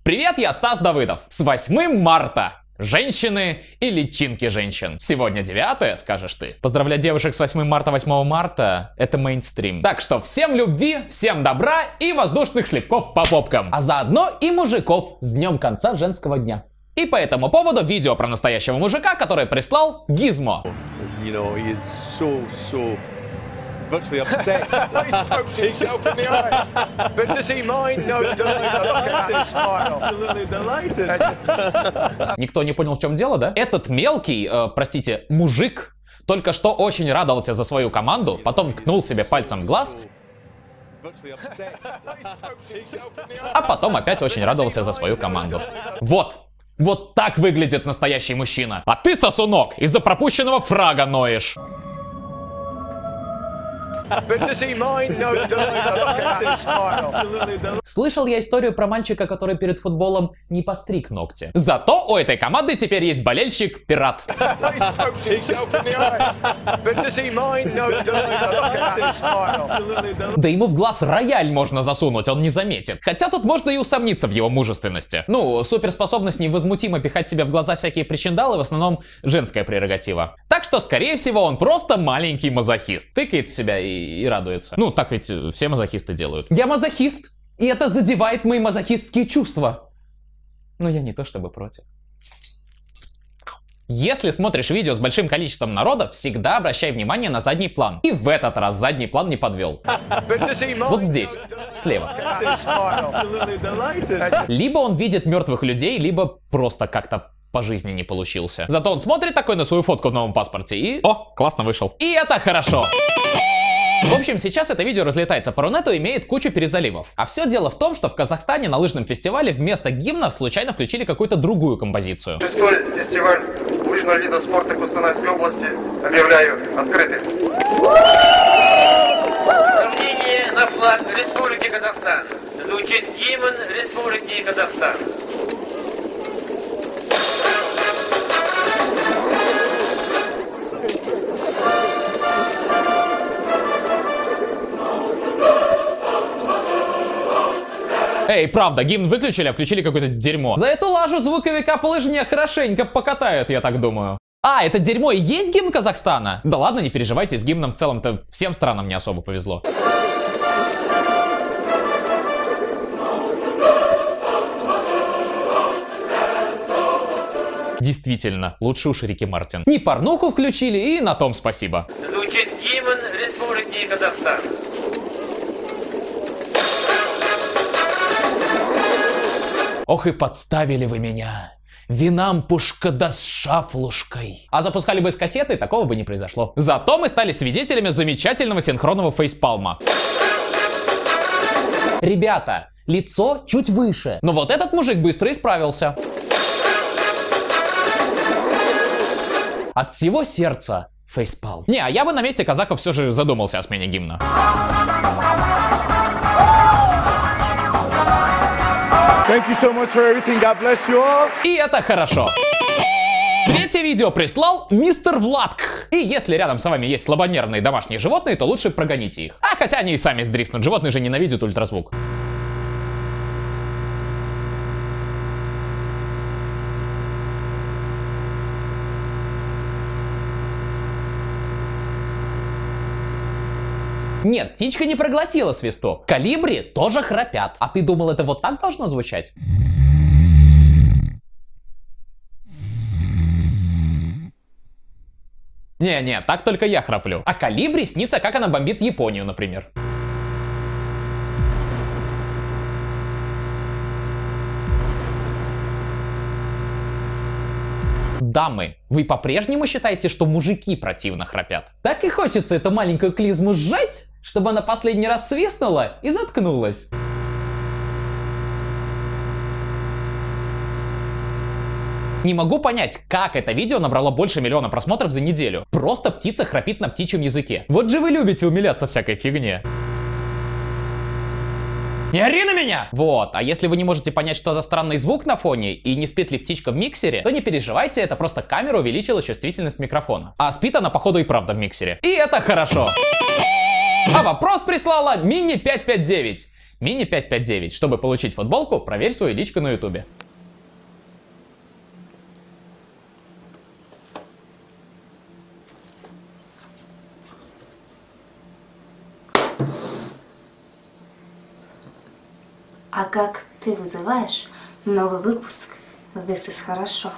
Привет, я Стас Давыдов. С 8 марта! Женщины и личинки женщин. Сегодня 9-е, скажешь ты. Поздравлять девушек с 8 марта, 8 марта — это мейнстрим. Так что всем любви, всем добра и воздушных шлепков по попкам. А заодно и мужиков с днем конца женского дня. И по этому поводу видео про настоящего мужика, который прислал Гизмо. Virtually upset. He poked himself in the eye. But does he mind? No, he doesn't. Look at that smile. Absolutely delighted. Никто не понял, в чем дело, да? Этот мелкий, простите, мужик только что очень радовался за свою команду, потом ткнул себе пальцем в глаз, а потом опять очень радовался за свою команду. Вот так выглядит настоящий мужчина. А ты, сосунок, из-за пропущенного фрага ноешь. Слышал я историю про мальчика, который перед футболом не постриг ногти. Зато у этой команды теперь есть болельщик-пират. Да ему в глаз рояль можно засунуть, он не заметит. Хотя тут можно и усомниться в его мужественности. Ну, суперспособность невозмутимо пихать себе в глаза всякие причиндалы в основном женская прерогатива. Так что, скорее всего, он просто маленький мазохист. Тыкает в себя и радуется. Ну, так ведь все мазохисты делают. Я мазохист, и это задевает мои мазохистские чувства. Но я не то чтобы против. Если смотришь видео с большим количеством народа, всегда обращай внимание на задний план. И в этот раз задний план не подвел. Вот здесь, слева. Либо он видит мертвых людей, либо просто как-то по жизни не получился. Зато он смотрит такой на свою фотку в новом паспорте и... О, классно вышел. И это хорошо. В общем, сейчас это видео разлетается по Рунету и имеет кучу перезаливов. А все дело в том, что в Казахстане на лыжном фестивале вместо гимна случайно включили какую-то другую композицию. 6-й фестиваль лыжного вида спорта Костанайской области объявляю открытым. Сомнение на флаг Республики Казахстан. Звучит гимн Республики Казахстан. Эй, правда, гимн выключили, а включили какое-то дерьмо. За эту лажу звуковика по лыжне хорошенько покатают, я так думаю. А, это дерьмо и есть гимн Казахстана? Да ладно, не переживайте, с гимном в целом-то всем странам не особо повезло. Действительно, лучше уж Рики Мартин. Не порнуху включили, и на том спасибо. Звучит гимн Республики Казахстан. Ох и подставили вы меня. Винампушка да с шафлушкой. А запускали бы с кассеты, такого бы не произошло. Зато мы стали свидетелями замечательного синхронного фейспалма. Ребята, лицо чуть выше. Но вот этот мужик быстро исправился. От всего сердца фейспалм. Не, а я бы на месте казахов все же задумался о смене гимна. Thank you so much for everything. God bless you all. И это хорошо. Третье видео прислал мистер Владк. И если рядом с вами есть слабонервные домашние животные, то лучше прогоните их. А хотя они и сами сдриснут, животные же ненавидят ультразвук. Нет, птичка не проглотила свисток. Колибри тоже храпят. А ты думал, это вот так должно звучать? Не, так только я храплю. А колибри снится, как она бомбит Японию, например. Дамы, вы по-прежнему считаете, что мужики противно храпят? Так и хочется эту маленькую клизму сжать, чтобы она последний раз свистнула и заткнулась. Не могу понять, как это видео набрало больше миллиона просмотров за неделю. Просто птица храпит на птичьем языке. Вот же вы любите умиляться всякой фигне. Не ори на меня! Вот, а если вы не можете понять, что за странный звук на фоне и не спит ли птичка в миксере, то не переживайте, это просто камера увеличила чувствительность микрофона. А спит она, походу, и правда в миксере. И это хорошо. А вопрос прислала Мини559. Мини 559. Чтобы получить футболку, проверь свою личку на ютубе. А как ты вызываешь новый выпуск This is хорошо?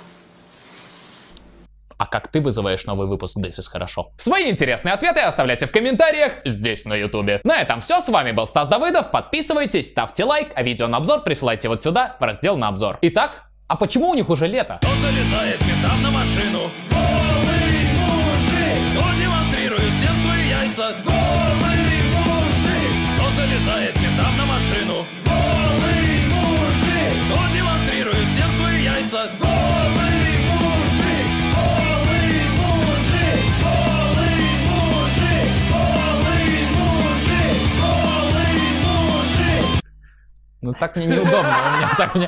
А как ты вызываешь новый выпуск This is хорошо? Свои интересные ответы оставляйте в комментариях здесь на ютубе. На этом все, с вами был Стас Давыдов, подписывайтесь, ставьте лайк, а видео на обзор присылайте вот сюда, в раздел на обзор. Итак, а почему у них уже лето? Он залезает ментам на машину. Голый мужик! Он демонстрирует всем свои яйца. Голый мужик! Он залезает ментам на машину. Голый мужик! Он демонстрирует всем свои яйца. Голый мужик! Голый мужик! Голый мужик! Голый мужик! Голый мужик! Ну так мне неудобно, у меня так мне...